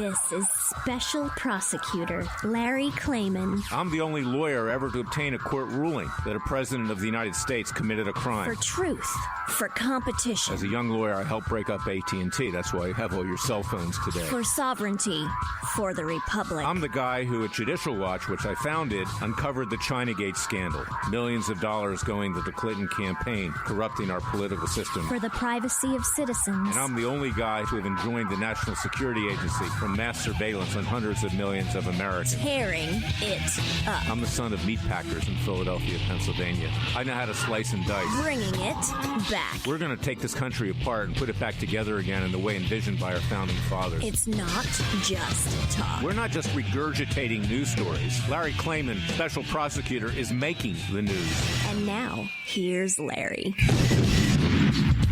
This is Special Prosecutor Larry Klayman. I'm the only lawyer ever to obtain a court ruling that a president of the United States committed a crime. For truth, for competition. As a young lawyer, I helped break up AT&T. That's why you have all your cell phones today. For sovereignty, for the Republic. I'm the guy who at Judicial Watch, which I founded, uncovered the Chinagate scandal. Millions of dollars going to the Clinton campaign, corrupting our political system. For the privacy of citizens. And I'm the only guy to have enjoined the National Security Agency from mass surveillance on hundreds of millions of Americans. Tearing it up. I'm the son of meatpackers in Philadelphia, Pennsylvania. I know how to slice and dice. Bringing it back. We're going to take this country apart and put it back together again in the way envisioned by our founding fathers. It's not just talk. We're not just regurgitating news stories. Larry Klayman, special prosecutor, is making the news. And now, here's Larry.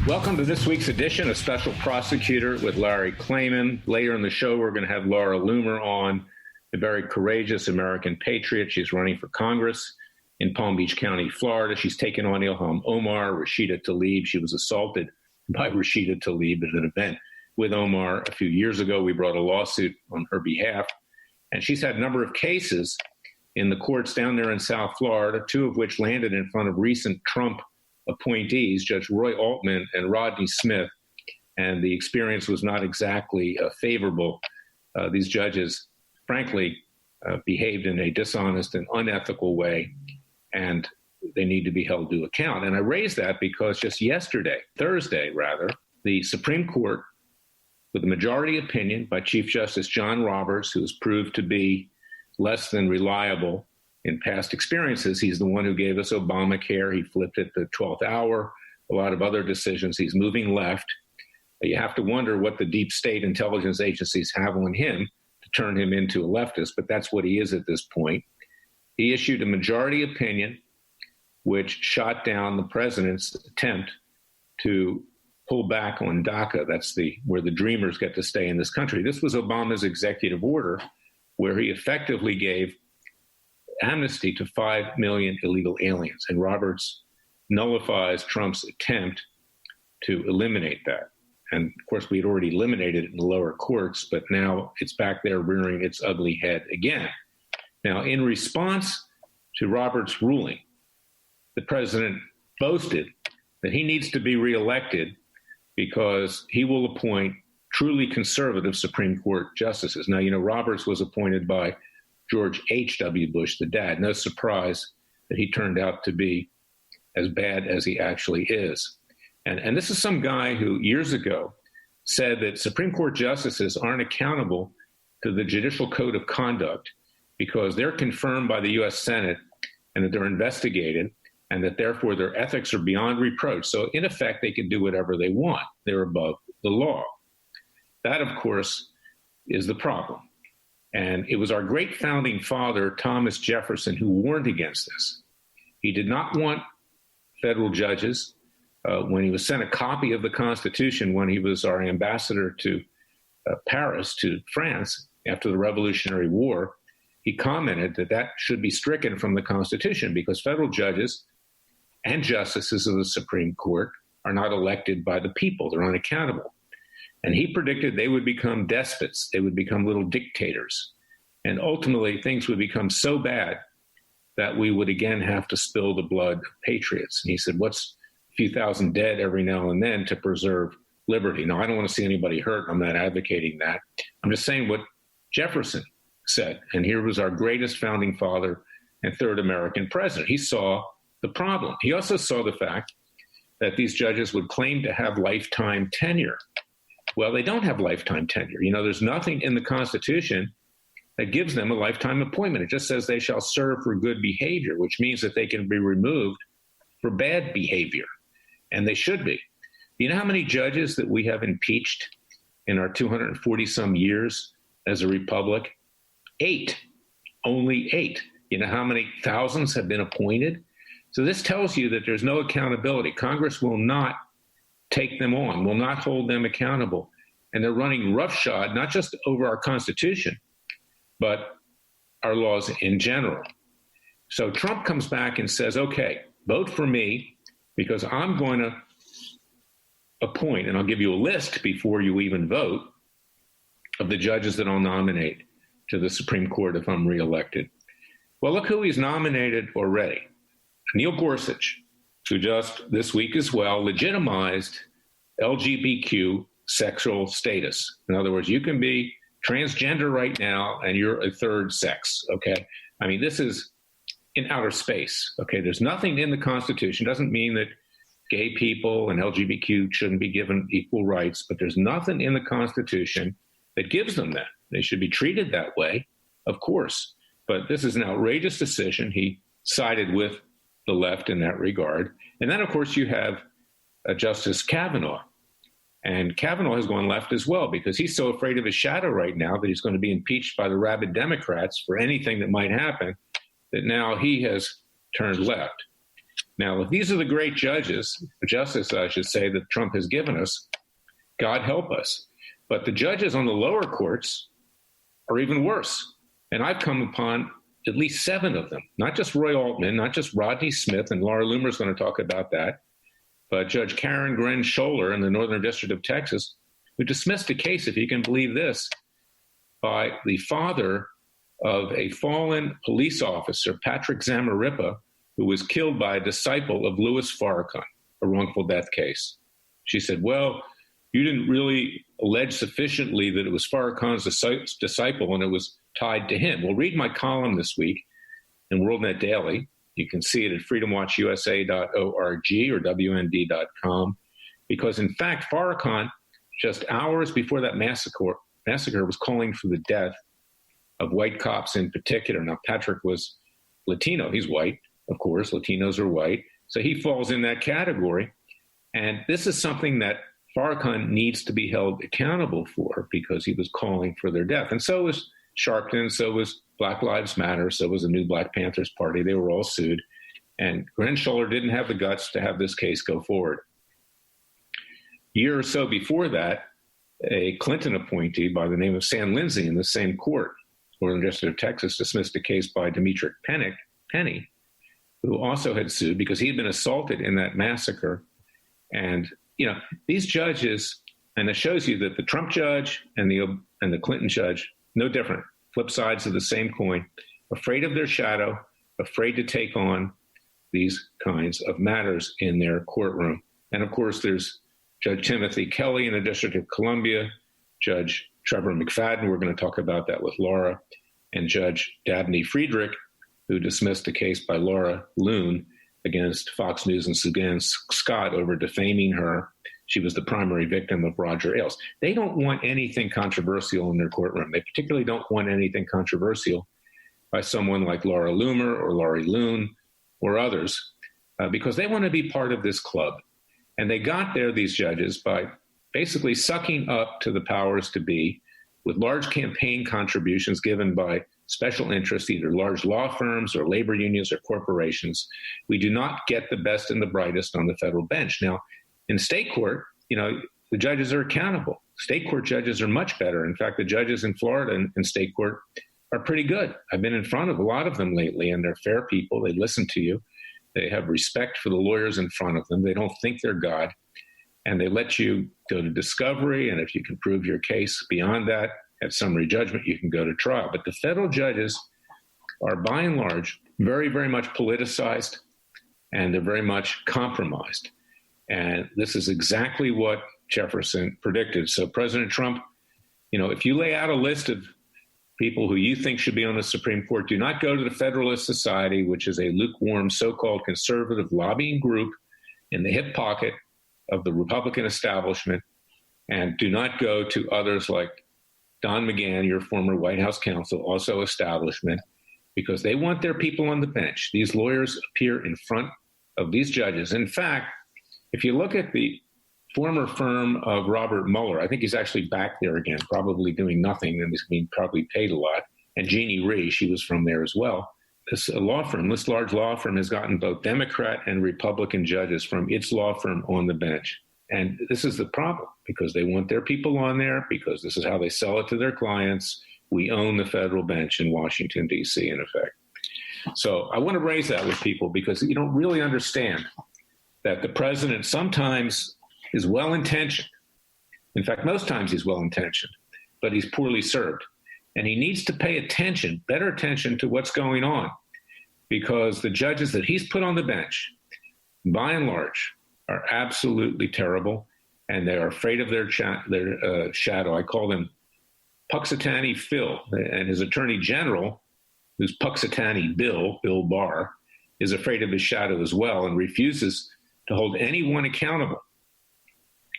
Welcome to this week's edition of Special Prosecutor with Larry Klayman. Later in the show, we're going to have Laura Loomer on, the very courageous American patriot. She's running for Congress in Palm Beach County, Florida. She's taken on Ilham Omar, Rashida Tlaib. She was assaulted by Rashida Tlaib at an event with Omar a few years ago. We brought a lawsuit on her behalf. And she's had a number of cases in the courts down there in South Florida, two of which landed in front of recent Trump appointees, Judge Roy Altman and Rodney Smith, and the experience was not exactly favorable. These judges, frankly, behaved in a dishonest and unethical way, and they need to be held to account. And I raise that because just yesterday, Thursday rather, the Supreme Court, with a majority opinion by Chief Justice John Roberts, who has proved to be less than reliable in past experiences. He's the one who gave us Obamacare. He flipped it the 12th hour. A lot of other decisions. He's moving left. You have to wonder what the deep state intelligence agencies have on him to turn him into a leftist, but that's what he is at this point. He issued a majority opinion which shot down the president's attempt to pull back on DACA. That's where the dreamers get to stay in this country. This was Obama's executive order where he effectively gave amnesty to 5 million illegal aliens. And Roberts nullifies Trump's attempt to eliminate that. And of course, we had already eliminated it in the lower courts, but now it's back there rearing its ugly head again. Now, in response to Roberts' ruling, the president boasted that he needs to be reelected because he will appoint truly conservative Supreme Court justices. Now, Roberts was appointed by George H.W. Bush, the dad. No surprise that he turned out to be as bad as he actually is. And this is some guy who years ago said that Supreme Court justices aren't accountable to the Judicial Code of Conduct because they're confirmed by the U.S. Senate and that they're investigated and that therefore their ethics are beyond reproach. So in effect, they can do whatever they want. They're above the law. That, of course, is the problem. And it was our great founding father, Thomas Jefferson, who warned against this. He did not want federal judges. When he was sent a copy of the Constitution, when he was our ambassador to Paris, to France, after the Revolutionary War, he commented that should be stricken from the Constitution because federal judges and justices of the Supreme Court are not elected by the people. They're unaccountable. And he predicted they would become despots. They would become little dictators. And ultimately, things would become so bad that we would again have to spill the blood of patriots. And he said, what's a few thousand dead every now and then to preserve liberty? Now, I don't want to see anybody hurt. I'm not advocating that. I'm just saying what Jefferson said. And here was our greatest founding father and third American president. He saw the problem. He also saw the fact that these judges would claim to have lifetime tenure. Well, they don't have lifetime tenure. There's nothing in the Constitution that gives them a lifetime appointment. It just says they shall serve for good behavior, which means that they can be removed for bad behavior. And they should be. You know how many judges that we have impeached in our 240-some years as a republic? 8. Only 8. You know how many thousands have been appointed? So this tells you that there's no accountability. Congress will not take them on, will not hold them accountable. And they're running roughshod, not just over our Constitution, but our laws in general. So Trump comes back and says, okay, vote for me because I'm going to appoint, and I'll give you a list before you even vote, of the judges that I'll nominate to the Supreme Court if I'm reelected. Well, look who he's nominated already. Neil Gorsuch, who just this week as well legitimized LGBTQ sexual status. In other words, you can be transgender right now and you're a third sex, okay? I mean, this is in outer space, okay? There's nothing in the Constitution. Doesn't mean that gay people and LGBTQ shouldn't be given equal rights, but there's nothing in the Constitution that gives them that. They should be treated that way, of course. But this is an outrageous decision. He sided with the left in that regard. And then, of course, you have Justice Kavanaugh. And Kavanaugh has gone left as well because he's so afraid of his shadow right now that he's going to be impeached by the rabid Democrats for anything that might happen, that now he has turned left. Now, if these are the great justices, I should say, that Trump has given us, God help us. But the judges on the lower courts are even worse. And I've come upon at least 7 of them, not just Roy Altman, not just Rodney Smith, and Laura Loomer is going to talk about that, but Judge Karen Gren Scholler in the Northern District of Texas, who dismissed a case, if you can believe this, by the father of a fallen police officer, Patrick Zamarripa, who was killed by a disciple of Louis Farrakhan, a wrongful death case. She said, well, you didn't really allege sufficiently that it was Farrakhan's disciple and it was tied to him. Well, read my column this week in WorldNet Daily. You can see it at freedomwatchusa.org or WND.com, because in fact, Farrakhan, just hours before that massacre was calling for the death of white cops in particular. Now, Patrick was Latino. He's white, of course. Latinos are white. So he falls in that category. And this is something that Farrakhan needs to be held accountable for because he was calling for their death. And so was Sharpton, so was Black Lives Matter, so was the new Black Panthers Party. They were all sued. And Gren Scholler didn't have the guts to have this case go forward. A year or so before that, a Clinton appointee by the name of Sam Lindsay in the same court, Northern District of Texas, dismissed a case by Demetric Penny, who also had sued because he had been assaulted in that massacre. And, you know, these judges, and it shows you that the Trump judge and the Clinton judge, no different, flip sides of the same coin, afraid of their shadow, afraid to take on these kinds of matters in their courtroom. And of course, there's Judge Timothy Kelly in the District of Columbia, Judge Trevor McFadden, we're going to talk about that with Laura, and Judge Dabney Friedrich, who dismissed a case by Laura Loon against Fox News and Suzanne Scott over defaming her. She was the primary victim of Roger Ailes. They don't want anything controversial in their courtroom. They particularly don't want anything controversial by someone like Laura Loomer or Laurie Loon or others, because they want to be part of this club. And they got there, these judges, by basically sucking up to the powers to be with large campaign contributions given by special interests, either large law firms or labor unions or corporations. We do not get the best and the brightest on the federal bench. Now, in state court, you know, the judges are accountable. State court judges are much better. In fact, the judges in Florida in state court are pretty good. I've been in front of a lot of them lately, and they're fair people. They listen to you. They have respect for the lawyers in front of them. They don't think they're God. And they let you go to discovery. And if you can prove your case beyond that, at summary judgment, you can go to trial. But the federal judges are, by and large, very, very much politicized, and they're very much compromised. And this is exactly what Jefferson predicted. So President Trump, you know, if you lay out a list of people who you think should be on the Supreme Court, do not go to the Federalist Society, which is a lukewarm so-called conservative lobbying group in the hip pocket of the Republican establishment, and do not go to others like Don McGahn, your former White House counsel, also establishment, because they want their people on the bench. These lawyers appear in front of these judges. In fact, if you look at the former firm of Robert Mueller, I think he's actually back there again, probably doing nothing, and he's being probably paid a lot. And Jeannie Rhee, she was from there as well. This large law firm has gotten both Democrat and Republican judges from its law firm on the bench. And this is the problem, because they want their people on there, because this is how they sell it to their clients. We own the federal bench in Washington, D.C., in effect. So I want to raise that with people, because you don't really understand that the president sometimes is well-intentioned. In fact, most times he's well-intentioned, but he's poorly served. And he needs to pay attention, better attention to what's going on, because the judges that he's put on the bench, by and large, are absolutely terrible, and they are afraid of their shadow. I call them Puxatani Phil, and his attorney general, who's Puxatani Bill Barr, is afraid of his shadow as well and refuses to hold anyone accountable,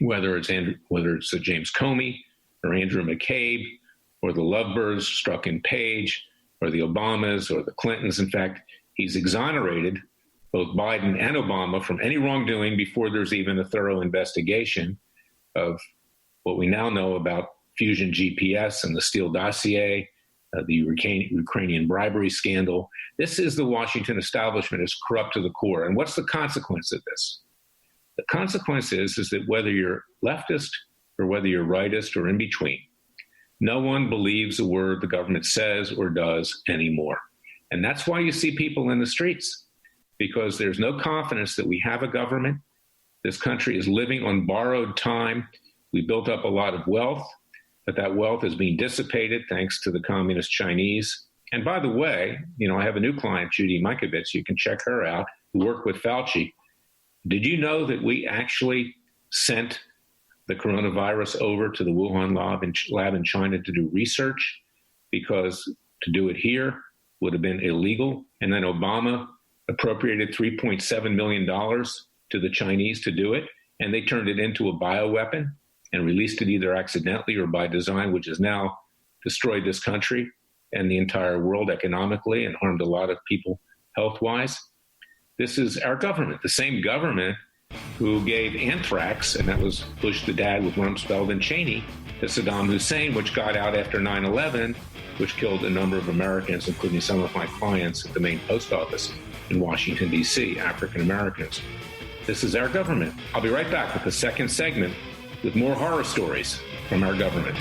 whether it's James Comey or Andrew McCabe or the Lovebirds, Strzok and Page, or the Obamas or the Clintons. In fact, he's exonerated both Biden and Obama from any wrongdoing before there's even a thorough investigation of what we now know about Fusion GPS and the Steele dossier, the Ukrainian bribery scandal. This is the Washington establishment is corrupt to the core. And what's the consequence of this? The consequence is that whether you're leftist or whether you're rightist or in between, no one believes a word the government says or does anymore. And that's why you see people in the streets, because there's no confidence that we have a government. This country is living on borrowed time. We built up a lot of wealth, but that wealth is being dissipated thanks to the communist Chinese. And by the way, I have a new client, Judy Mikovits. You can check her out, who worked with Fauci. Did you know that we actually sent the coronavirus over to the Wuhan lab in China to do research, because to do it here would have been illegal? And then Obama appropriated $3.7 million to the Chinese to do it, and they turned it into a bioweapon and released it either accidentally or by design, which has now destroyed this country and the entire world economically and harmed a lot of people health-wise. This is our government, the same government who gave anthrax, and that was Bush the dad with Rumsfeld and Cheney, to Saddam Hussein, which got out after 9/11, which killed a number of Americans, including some of my clients at the main post office in Washington, D.C., African Americans. This is our government. I'll be right back with the second segment with more horror stories from our government.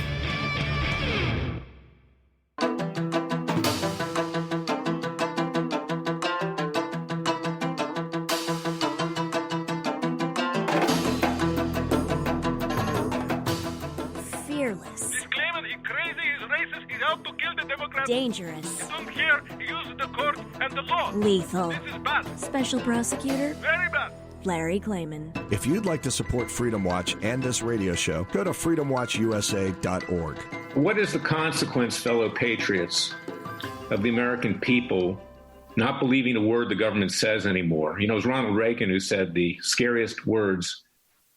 Fearless. He's claiming he's crazy, he's racist, he's out to kill the Democrats. Dangerous. You don't hear, he uses the court and the law. Lethal. This is bad. Special Prosecutor Very bad. Larry Klayman. If you'd like to support Freedom Watch and this radio show, go to freedomwatchusa.org. What is the consequence, fellow patriots, of the American people not believing a word the government says anymore? It was Ronald Reagan who said the scariest words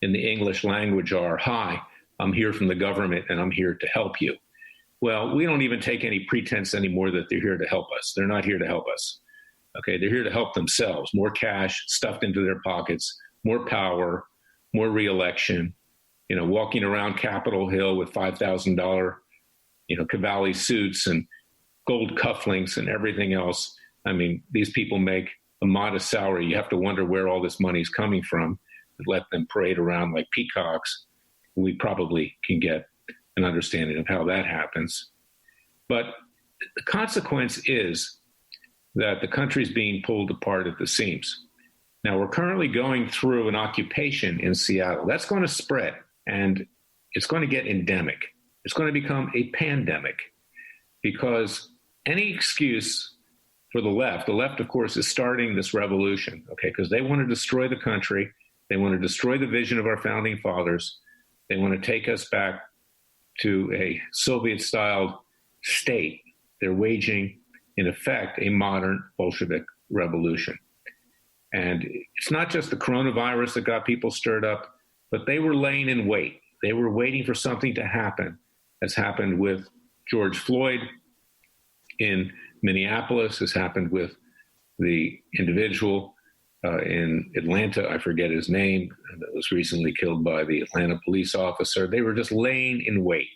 in the English language are, "Hi, I'm here from the government and I'm here to help you." Well, we don't even take any pretense anymore that they're here to help us. They're not here to help us. Okay, they're here to help themselves. More cash stuffed into their pockets, more power, more reelection, walking around Capitol Hill with $5,000, Cavalli suits and gold cufflinks and everything else. I mean, these people make a modest salary. You have to wonder where all this money is coming from. Let them parade around like peacocks. We probably can get an understanding of how that happens. But the consequence is that the country is being pulled apart at the seams. Now, we're currently going through an occupation in Seattle. That's going to spread, and it's going to get endemic. It's going to become a pandemic, because any excuse for the left, of course, is starting this revolution, okay, because they want to destroy the country. They want to destroy the vision of our founding fathers. They want to take us back to a Soviet-styled state. They're waging, in effect, a modern Bolshevik revolution. And it's not just the coronavirus that got people stirred up, but they were laying in wait. They were waiting for something to happen, as happened with George Floyd in Minneapolis, has happened with the individual in Atlanta, I forget his name, that was recently killed by the Atlanta police officer. They were just laying in wait.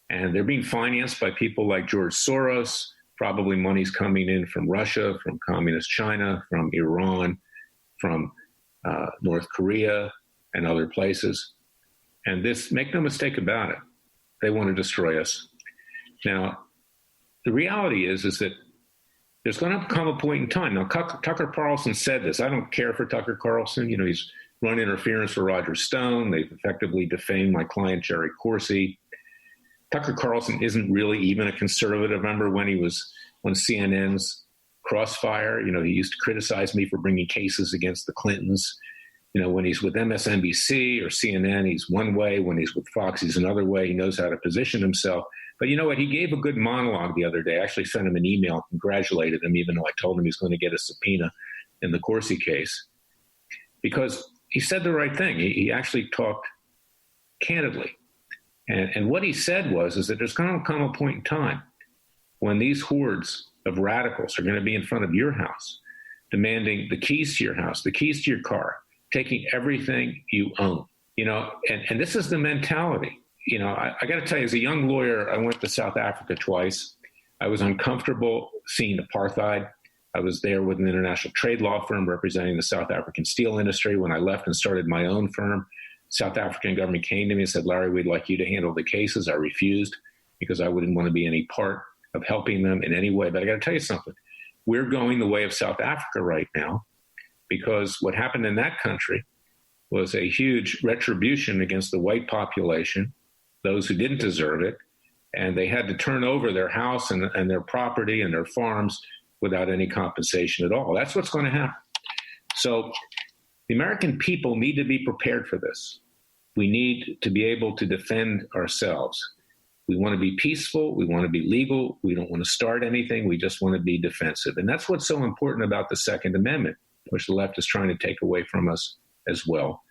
And they're being financed by people like George Soros. Probably money's coming in from Russia, from communist China, from Iran, from North Korea, and other places. And this, make no mistake about it, they want to destroy us. Now, the reality is that there's going to come a point in time. Now, Tucker Carlson said this. I don't care for Tucker Carlson. He's run interference for Roger Stone. They've effectively defamed my client, Jerry Corsi. Tucker Carlson isn't really even a conservative. Remember when CNN's Crossfire, he used to criticize me for bringing cases against the Clintons. When he's with MSNBC or CNN, he's one way. When he's with Fox, he's another way. He knows how to position himself. But you know what? He gave a good monologue the other day. I actually sent him an email, congratulated him, even though I told him he's going to get a subpoena in the Corsi case, because he said the right thing. He actually talked candidly. And what he said is that there's going to come a point in time when these hordes of radicals are going to be in front of your house, demanding the keys to your house, the keys to your car, taking everything you own, and this is the mentality. I got to tell you, as a young lawyer, I went to South Africa twice. I was uncomfortable seeing apartheid. I was there with an international trade law firm representing the South African steel industry. When I left and started my own firm, South African government came to me and said, Larry, we'd like you to handle the cases. I refused because I wouldn't want to be any part of helping them in any way. But I got to tell you something. We're going the way of South Africa right now, because what happened in that country was a huge retribution against the white population, those who didn't deserve it, and they had to turn over their house and their property and their farms without any compensation at all. That's what's going to happen. So the American people need to be prepared for this. We need to be able to defend ourselves. We want to be peaceful. We want to be legal. We don't want to start anything. We just want to be defensive. And that's what's so important about the Second Amendment, which the left is trying to take away from us as well.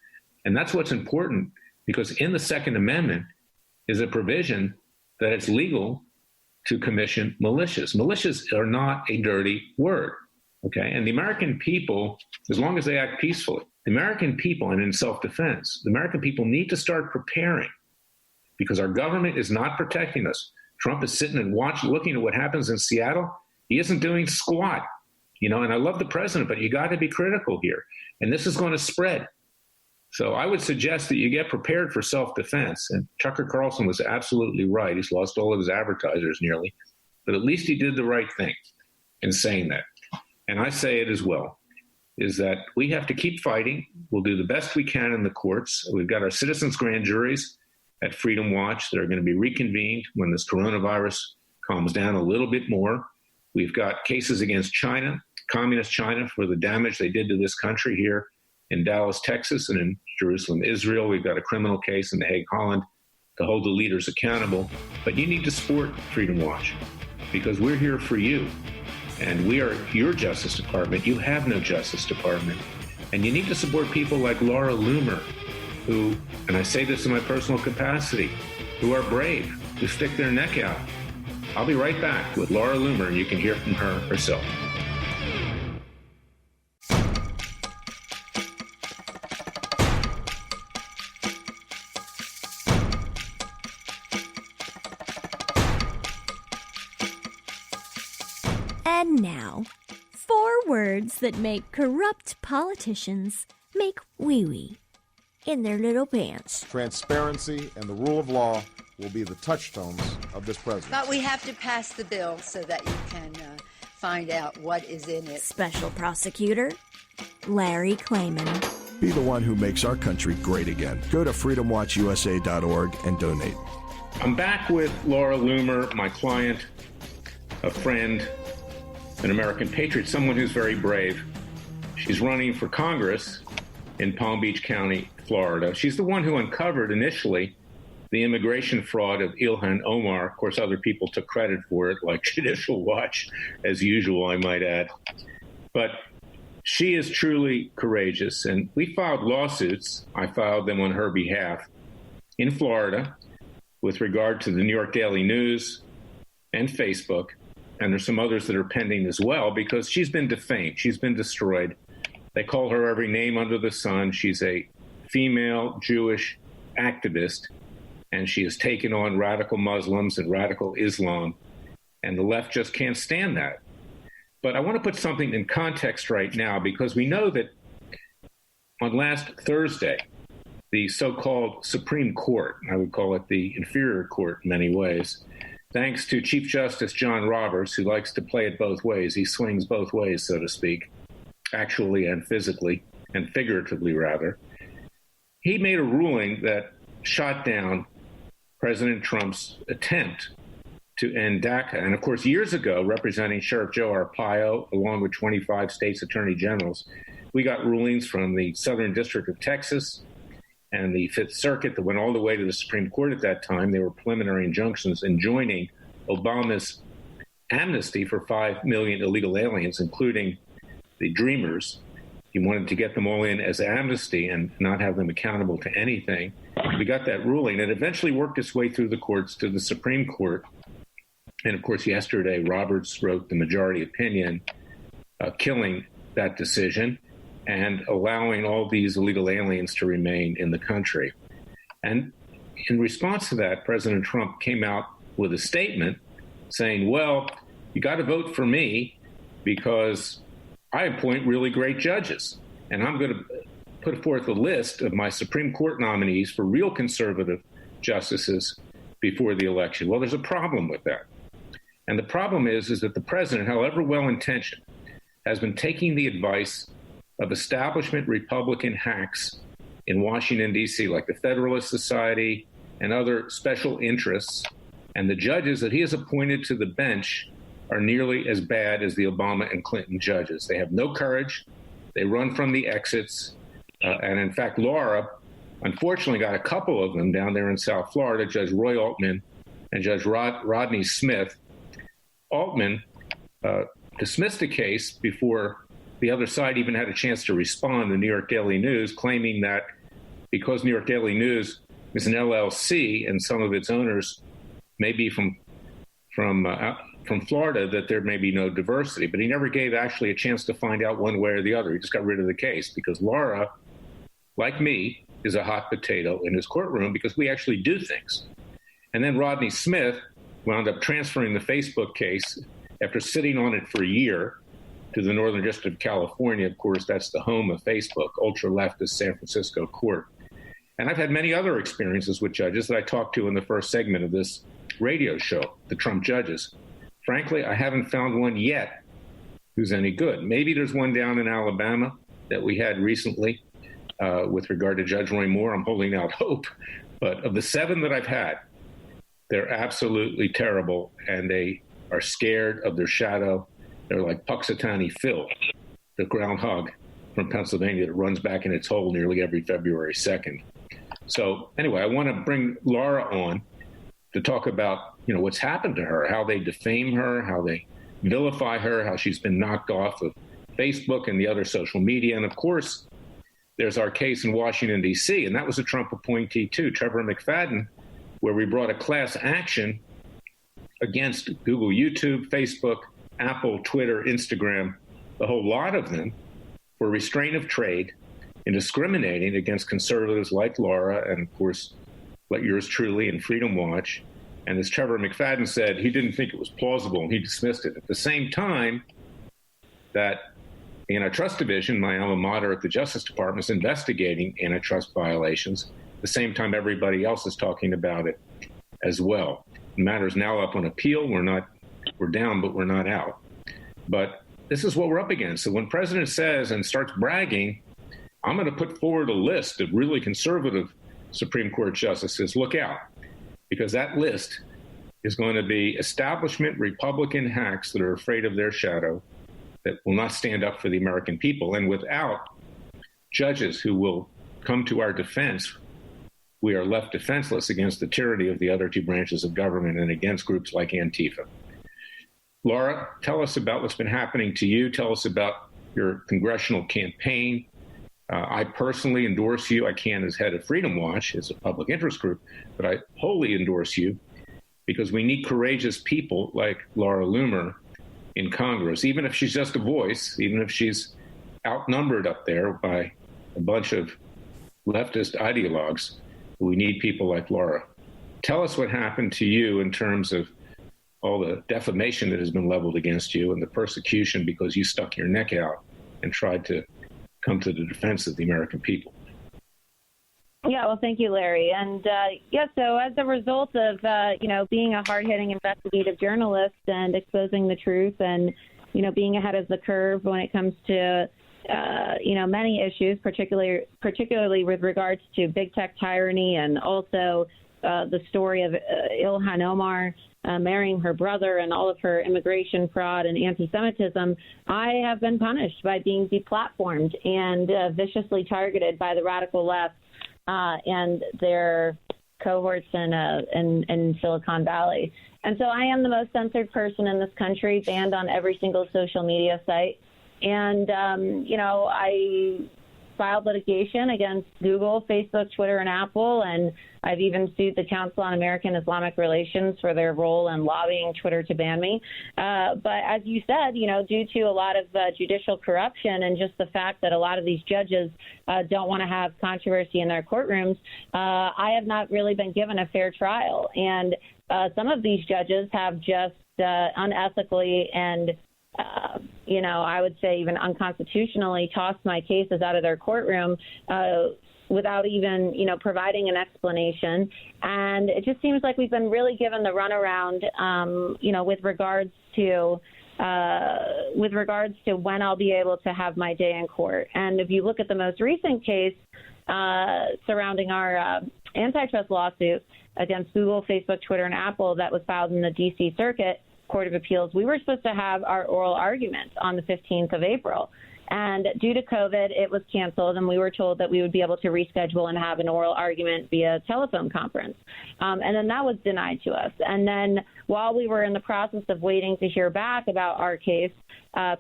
And that's what's important, because in the Second Amendment is a provision that it's legal to commission militias. Militias are not a dirty word, okay? And the American people, as long as they act peacefully, the American people, and in self-defense, the American people need to start preparing, because our government is not protecting us. Trump is sitting and looking at what happens in Seattle. He isn't doing squat, and I love the president, but you got to be critical here. And this is going to spread. So I would suggest that you get prepared for self-defense. And Tucker Carlson was absolutely right. He's lost all of his advertisers nearly, but at least he did the right thing in saying that. And I say it as well, is that we have to keep fighting. We'll do the best we can in the courts. We've got our citizens' grand juries at Freedom Watch that are going to be reconvened when this coronavirus calms down a little bit more. We've got cases against China, communist China, for the damage they did to this country here in Dallas, Texas, and in Jerusalem, Israel. We've got a criminal case in The Hague, Holland, to hold the leaders accountable. But you need to support Freedom Watch, because we're here for you. And we are your Justice Department. You have no Justice Department. And you need to support people like Laura Loomer, who, and I say this in my personal capacity, who are brave, who stick their neck out. I'll be right back with Laura Loomer, and you can hear from her herself. And now, 4 words that make corrupt politicians make wee-wee in their little pants. Transparency and the rule of law will be the touchstones of this presidency. But we have to pass the bill so that you can find out what is in it. Special Prosecutor Larry Klayman. Be the one who makes our country great again. Go to freedomwatchusa.org and donate. I'm back with Laura Loomer, my client, a friend, an American patriot, someone who's very brave. She's running for Congress in Palm Beach County, Florida. She's the one who uncovered initially the immigration fraud of Ilhan Omar. Of course, other people took credit for it, like Judicial Watch, as usual, I might add. But she is truly courageous. And we filed lawsuits. I filed them on her behalf in Florida with regard to the New York Daily News and Facebook. And there's some others that are pending as well, because she's been defamed. She's been destroyed. They call her every name under the sun. She's a female Jewish activist, and she has taken on radical Muslims and radical Islam, and the left just can't stand that. But I want to put something in context right now, because we know that on last Thursday, the so-called Supreme Court, I would call it the inferior court in many ways, thanks to Chief Justice John Roberts, who likes to play it both ways. He swings both ways, so to speak, actually and physically, and figuratively rather. He made a ruling that shot down President Trump's attempt to end DACA. And of course, years ago, representing Sheriff Joe Arpaio, along with 25 states' attorney generals, we got rulings from the Southern District of Texas and the Fifth Circuit that went all the way to the Supreme Court at that time. They were preliminary injunctions enjoining Obama's amnesty for 5 million illegal aliens, including the Dreamers. He wanted to get them all in as amnesty and not have them accountable to anything. We got that ruling, and eventually worked its way through the courts to the Supreme Court. And of course, yesterday, Roberts wrote the majority opinion, killing that decision and allowing all these illegal aliens to remain in the country. And in response to that, President Trump came out with a statement saying, well, you got to vote for me because I appoint really great judges. And I'm going to put forth a list of my Supreme Court nominees for real conservative justices before the election. Well, there's a problem with that. And the problem is that the president, however well-intentioned, has been taking the advice of establishment Republican hacks in Washington, D.C., like the Federalist Society and other special interests. And the judges that he has appointed to the bench are nearly as bad as the Obama and Clinton judges. They have no courage. They run from the exits. And in fact, Laura, unfortunately, got a couple of them down there in South Florida, Judge Roy Altman and Judge Rodney Smith. Altman dismissed the case before the other side even had a chance to respond. The New York Daily News claiming that because New York Daily News is an LLC and some of its owners may be from Florida, that there may be no diversity. But he never gave actually a chance to find out one way or the other. He just got rid of the case because Laura, like me, is a hot potato in his courtroom because we actually do things. And then Rodney Smith wound up transferring the Facebook case after sitting on it for a year to the Northern District of California. Of course, that's the home of Facebook, ultra-leftist San Francisco court. And I've had many other experiences with judges that I talked to in the first segment of this radio show, the Trump judges. Frankly, I haven't found one yet who's any good. Maybe there's one down in Alabama that we had recently with regard to Judge Roy Moore. I'm holding out hope. But of the 7 that I've had, they're absolutely terrible, and they are scared of their shadow. They're like Puxatawny Phil, the groundhog from Pennsylvania that runs back in its hole nearly every February 2nd. So anyway, I want to bring Laura on to talk about, what's happened to her, how they defame her, how they vilify her, how she's been knocked off of Facebook and the other social media. And of course, there's our case in Washington, D.C., and that was a Trump appointee too, Trevor McFadden, where we brought a class action against Google, YouTube, Facebook, Apple, Twitter, Instagram, the whole lot of them, for restraint of trade and discriminating against conservatives like Laura and, of course, like yours truly and Freedom Watch. And as Trevor McFadden said, he didn't think it was plausible and he dismissed it. At the same time that the Antitrust Division, my alma mater at the Justice Department, is investigating antitrust violations. At the same time, everybody else is talking about it as well. The matter is now up on appeal. We're down, but we're not out. But this is what we're up against. So when President says and starts bragging, I'm going to put forward a list of really conservative Supreme Court justices, look out, because that list is going to be establishment Republican hacks that are afraid of their shadow, that will not stand up for the American people. And without judges who will come to our defense, we are left defenseless against the tyranny of the other 2 branches of government and against groups like Antifa. Laura, tell us about what's been happening to you. Tell us about your congressional campaign. I personally endorse you. I can't as head of Freedom Watch, as a public interest group, but I wholly endorse you because we need courageous people like Laura Loomer in Congress, even if she's just a voice, even if she's outnumbered up there by a bunch of leftist ideologues. We need people like Laura. Tell us what happened to you in terms of all the defamation that has been leveled against you and the persecution because you stuck your neck out and tried to come to the defense of the American people. Yeah, well, thank you, Larry. And so as a result of, being a hard-hitting investigative journalist and exposing the truth and, being ahead of the curve when it comes to, many issues, particularly with regards to big tech tyranny and also the story of Ilhan Omar marrying her brother and all of her immigration fraud and anti-Semitism, I have been punished by being deplatformed and viciously targeted by the radical left and their cohorts in Silicon Valley. And so I am the most censored person in this country, banned on every single social media site. And, I filed litigation against Google, Facebook, Twitter, and Apple, and I've even sued the Council on American Islamic Relations for their role in lobbying Twitter to ban me. But as you said, due to a lot of judicial corruption and just the fact that a lot of these judges don't want to have controversy in their courtrooms, I have not really been given a fair trial. And some of these judges have just unethically and I would say even unconstitutionally tossed my cases out of their courtroom without even, providing an explanation. And it just seems like we've been really given the runaround, with regards to when I'll be able to have my day in court. And if you look at the most recent case surrounding our antitrust lawsuit against Google, Facebook, Twitter, and Apple that was filed in the D.C. Circuit Court of Appeals, we were supposed to have our oral argument on the 15th of April. And due to COVID, it was canceled, and we were told that we would be able to reschedule and have an oral argument via telephone conference. And then that was denied to us. And then while we were in the process of waiting to hear back about our case,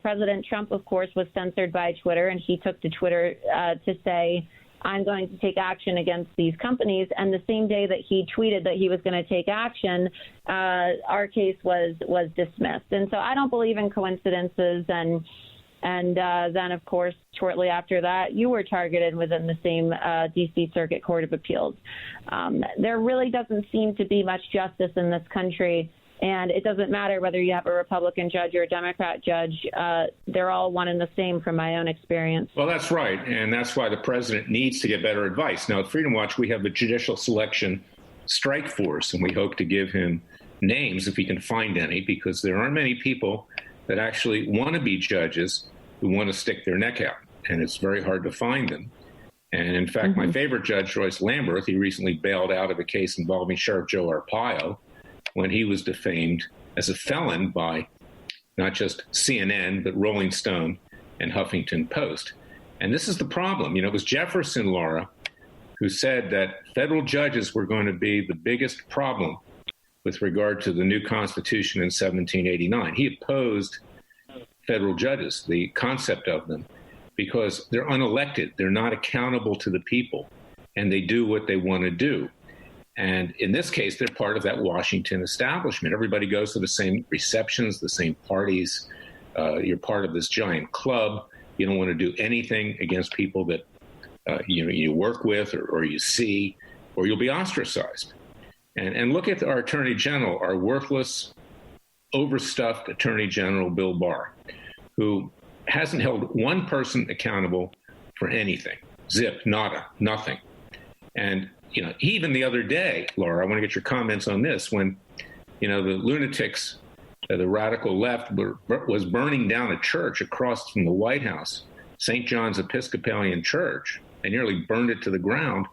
President Trump, of course, was censored by Twitter, and he took to Twitter to say, I'm going to take action against these companies. And the same day that he tweeted that he was going to take action, our case was dismissed. And so I don't believe in coincidences. And then, of course, shortly after that, you were targeted within the same D.C. Circuit Court of Appeals. There really doesn't seem to be much justice in this country. And it doesn't matter whether you have a Republican judge or a Democrat judge. They're all one and the same from my own experience. Well, that's right. And that's why the president needs to get better advice. Now, at Freedom Watch, we have the Judicial Selection Strike Force, and we hope to give him names if he can find any, because there aren't many people that actually want to be judges who want to stick their neck out. And it's very hard to find them. And in fact, my favorite judge, Joyce Lamberth, he recently bailed out of a case involving Sheriff Joe Arpaio, when he was defamed as a felon by not just CNN, but Rolling Stone and Huffington Post. And this is the problem. It was Jefferson, Laura, who said that federal judges were going to be the biggest problem with regard to the new Constitution in 1789. He opposed federal judges, the concept of them, because they're unelected. They're not accountable to the people, and they do what they want to do. And in this case, they're part of that Washington establishment. Everybody goes to the same receptions, the same parties. You're part of this giant club. You don't want to do anything against people that you work with or you see, or you'll be ostracized. And look at our Attorney General, our worthless, overstuffed Attorney General Bill Barr, who hasn't held one person accountable for anything. Zip, nada, nothing. And even the other day, Laura, I want to get your comments on this, when, the lunatics, the radical left was burning down a church across from the White House, St. John's Episcopalian Church, and nearly burned it to the ground.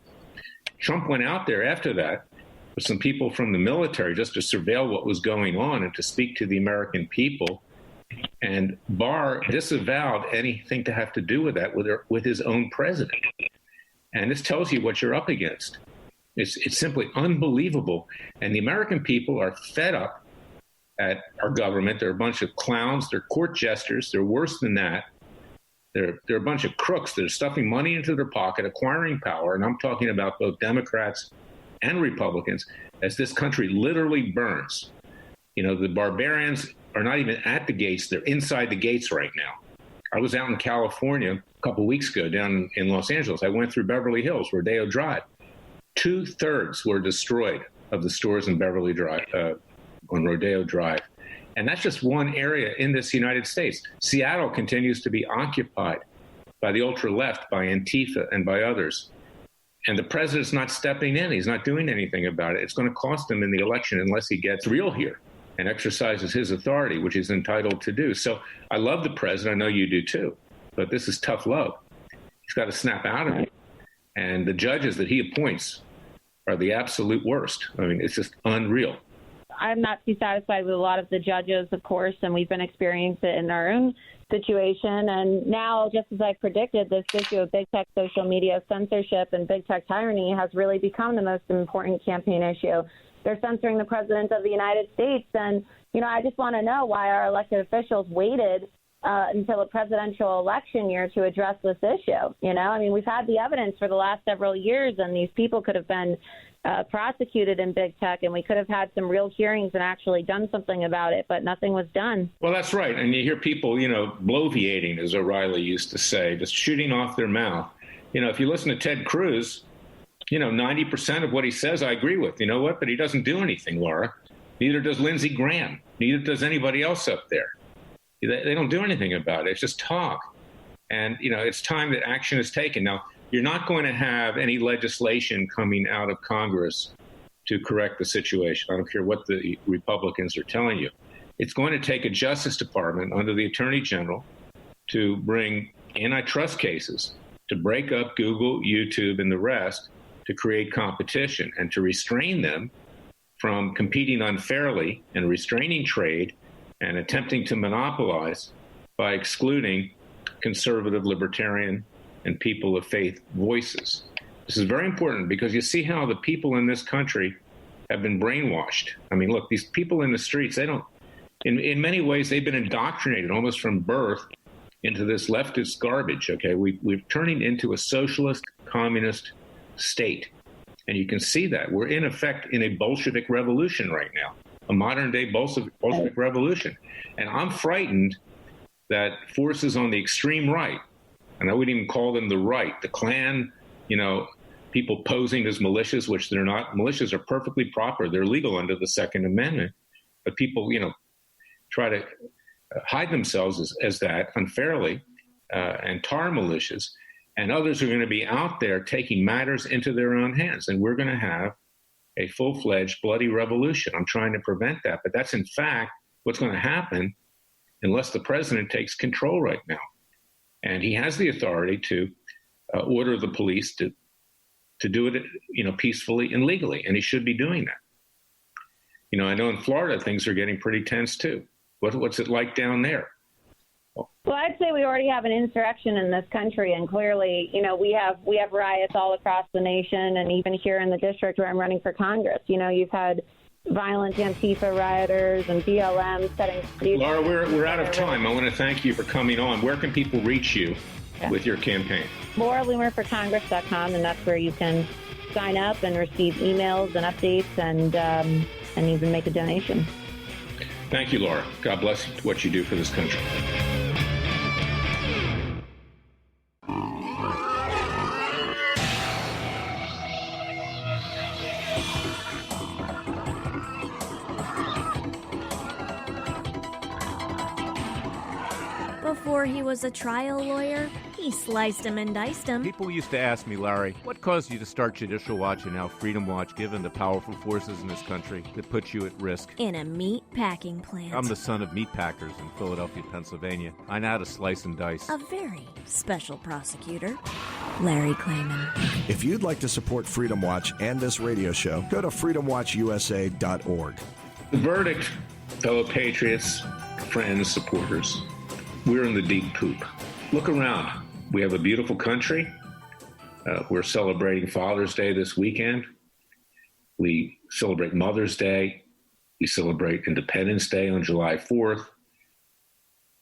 Trump went out there after that with some people from the military just to surveil what was going on and to speak to the American people. And Barr disavowed anything to have to do with that with his own president. And this tells you what you're up against. It's simply unbelievable. And the American people are fed up at our government. They're a bunch of clowns. They're court jesters. They're worse than that. They're a bunch of crooks that are stuffing money into their pocket, acquiring power. And I'm talking about both Democrats and Republicans, as this country literally burns. The barbarians are not even at the gates. They're inside the gates right now. I was out in California a couple of weeks ago down in Los Angeles. I went through Beverly Hills, Rodeo Drive. 2/3 were destroyed of the stores in Beverly Drive, on Rodeo Drive. And that's just one area in this United States. Seattle continues to be occupied by the ultra-left, by Antifa, and by others. And the president's not stepping in. He's not doing anything about it. It's going to cost him in the election unless he gets real here and exercises his authority, which he's entitled to do. So I love the president. I know you do too. But this is tough love. He's got to snap out of it. And the judges that he appoints are the absolute worst. I mean, it's just unreal. I'm not too satisfied with a lot of the judges, of course, and we've been experiencing it in our own situation. And now, just as I predicted, this issue of big tech social media censorship and big tech tyranny has really become the most important campaign issue. They're censoring the president of the United States. And, I just want to know why our elected officials waited until a presidential election year to address this issue. We've had the evidence for the last several years, and these people could have been prosecuted in big tech, and we could have had some real hearings and actually done something about it, but nothing was done. Well, that's right. And you hear people, bloviating, as O'Reilly used to say, just shooting off their mouth. If you listen to Ted Cruz, 90% of what he says I agree with. You know what? But he doesn't do anything, Laura. Neither does Lindsey Graham. Neither does anybody else up there. They don't do anything about it. It's just talk. And, it's time that action is taken. Now, you're not going to have any legislation coming out of Congress to correct the situation. I don't care what the Republicans are telling you. It's going to take a Justice Department under the Attorney General to bring antitrust cases, to break up Google, YouTube, and the rest, to create competition and to restrain them from competing unfairly and restraining trade and attempting to monopolize by excluding conservative, libertarian, and people of faith voices. This is very important because you see how the people in this country have been brainwashed. I mean, look, these people in the streets, in many ways, they've been indoctrinated almost from birth into this leftist garbage, okay? We're turning into a socialist, communist state. And you can see that. We're in effect in a Bolshevik revolution right now, a modern-day Bolshevik revolution. And I'm frightened that forces on the extreme right, and I wouldn't even call them the right, the Klan, people posing as militias, which they're not. Militias are perfectly proper. They're legal under the Second Amendment. But people, try to hide themselves as that unfairly and tar militias. And others are going to be out there taking matters into their own hands. And we're going to have a full-fledged bloody revolution. I'm trying to prevent that. But that's, in fact, what's going to happen unless the president takes control right now. And he has the authority to order the police to do it, peacefully and legally. And he should be doing that. I know in Florida, things are getting pretty tense, too. What's it like down there? Well, I'd say we already have an insurrection in this country, and clearly, we have riots all across the nation, and even here in the district where I'm running for Congress. You've had violent Antifa rioters and BLM setting. Laura, we're out of time. I want to thank you for coming on. Where can people reach you with your campaign? LauraLoomerForCongress.com, and that's where you can sign up and receive emails and updates and even make a donation. Thank you, Laura. God bless what you do for this country. Before he was a trial lawyer, he sliced him and diced him. People used to ask me, Larry, what caused you to start Judicial Watch and now Freedom Watch, given the powerful forces in this country that put you at risk? In a meat packing plant. I'm the son of meat packers in Philadelphia, Pennsylvania. I know how to slice and dice. A very special prosecutor, Larry Klayman. If you'd like to support Freedom Watch and this radio show, go to freedomwatchusa.org. The verdict, fellow patriots, friends, supporters, we're in the deep poop. Look around. We have a beautiful country. We're celebrating Father's Day this weekend. We celebrate Mother's Day. We celebrate Independence Day on July 4th.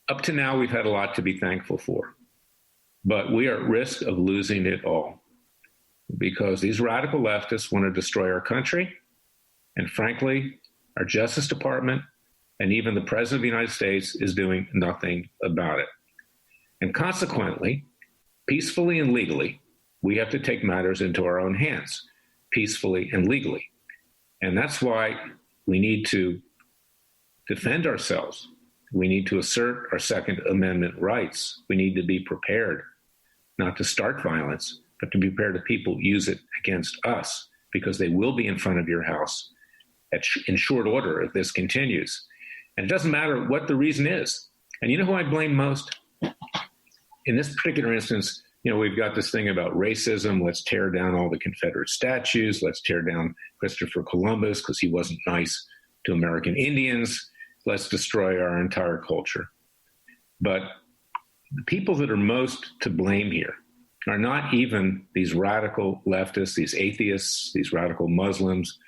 Up to now, we've had a lot to be thankful for. But we are at risk of losing it all because these radical leftists want to destroy our country. And frankly, our Justice Department and even the President of the United States is doing nothing about it. And consequently, peacefully and legally, we have to take matters into our own hands, peacefully and legally. And that's why we need to defend ourselves. We need to assert our Second Amendment rights. We need to be prepared not to start violence, but to be prepared if people use it against us, because they will be in front of your house in short order if this continues. And it doesn't matter what the reason is. And you know who I blame most? In this particular instance, we've got this thing about racism. Let's tear down all the Confederate statues. Let's tear down Christopher Columbus because he wasn't nice to American Indians. Let's destroy our entire culture. But the people that are most to blame here are not even these radical leftists, these atheists, these radical Muslims,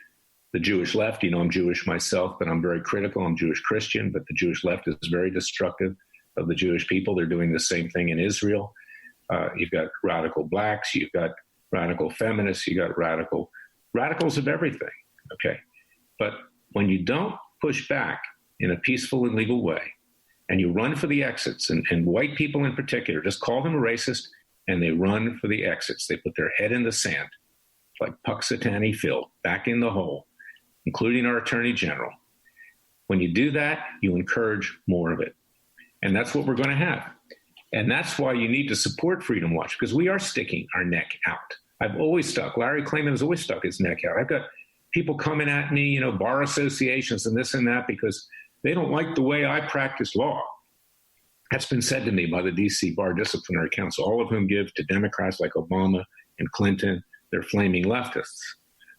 the Jewish left. I'm Jewish myself, but I'm very critical. I'm Jewish Christian, but the Jewish left is very destructive of the Jewish people. They're doing the same thing in Israel. You've got radical blacks, you've got radical feminists, you've got radicals of everything, okay? But when you don't push back in a peaceful and legal way, and you run for the exits, and white people in particular, just call them a racist, and they run for the exits. They put their head in the sand, like Puxatawny Phil, back in the hole, including our Attorney General. When you do that, you encourage more of it. And that's what we're going to have. And that's why you need to support Freedom Watch, because we are sticking our neck out. I've always stuck. Larry Klayman has always stuck his neck out. I've got people coming at me, bar associations and this and that, because they don't like the way I practice law. That's been said to me by the D.C. Bar Disciplinary Council, all of whom give to Democrats like Obama and Clinton. They're flaming leftists.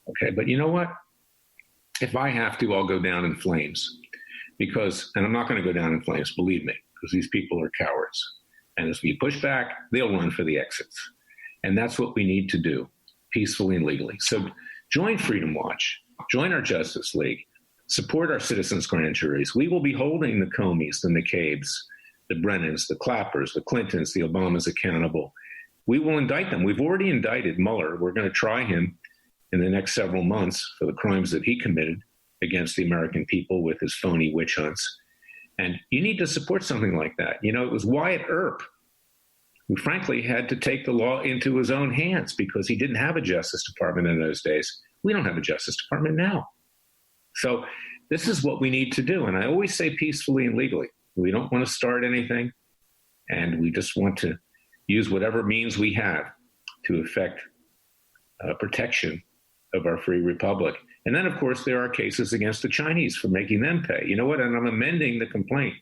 Okay, but you know what? If I have to, I'll go down in flames. And I'm not going to go down in flames, believe me, because these people are cowards. And as we push back, they'll run for the exits. And that's what we need to do, peacefully and legally. So join Freedom Watch, join our Justice League, support our citizens' grand juries. We will be holding the Comeys, the McCabe's, the Brennans, the Clappers, the Clintons, the Obamas accountable. We will indict them. We've already indicted Mueller. We're going to try him in the next several months for the crimes that he committed against the American people with his phony witch hunts. And you need to support something like that. It was Wyatt Earp who frankly had to take the law into his own hands because he didn't have a Justice Department in those days. We don't have a Justice Department now. So this is what we need to do. And I always say peacefully and legally. We don't want to start anything, and we just want to use whatever means we have to effect protection of our free republic. And then, of course, there are cases against the Chinese for making them pay. You know what? And I'm amending the complaint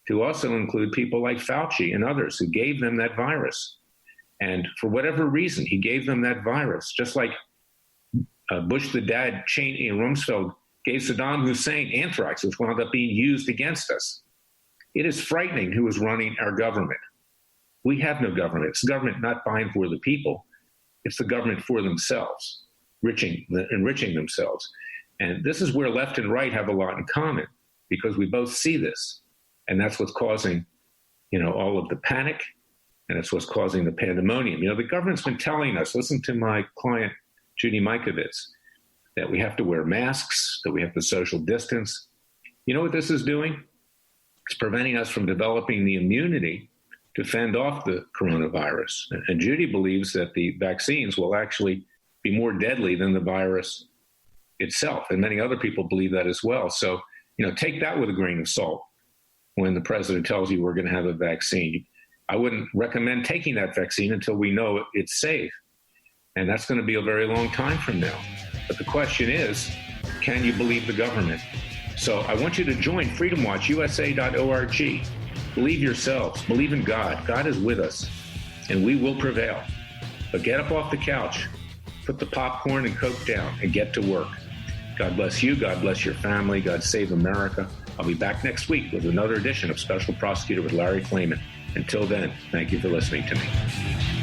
to also include people like Fauci and others who gave them that virus. And for whatever reason, he gave them that virus, just like Bush the dad, Cheney and Rumsfeld gave Saddam Hussein anthrax, which wound up being used against us. It is frightening who is running our government. We have no government. It's the government not by and for the people. It's the government for themselves, enriching themselves. And this is where left and right have a lot in common, because we both see this. And that's what's causing, all of the panic, and it's what's causing the pandemonium. The government's been telling us, listen to my client, Judy Mikovits, that we have to wear masks, that we have to social distance. You know what this is doing? It's preventing us from developing the immunity to fend off the coronavirus. And Judy believes that the vaccines will actually be more deadly than the virus itself. And many other people believe that as well. So, take that with a grain of salt when the president tells you we're going to have a vaccine. I wouldn't recommend taking that vaccine until we know it's safe. And that's going to be a very long time from now. But the question is, can you believe the government? So I want you to join freedomwatchusa.org. Believe yourselves. Believe in God. God is with us, and we will prevail. But get up off the couch, put the popcorn and Coke down, and get to work. God bless you. God bless your family. God save America. I'll be back next week with another edition of Special Prosecutor with Larry Klayman. Until then, thank you for listening to me.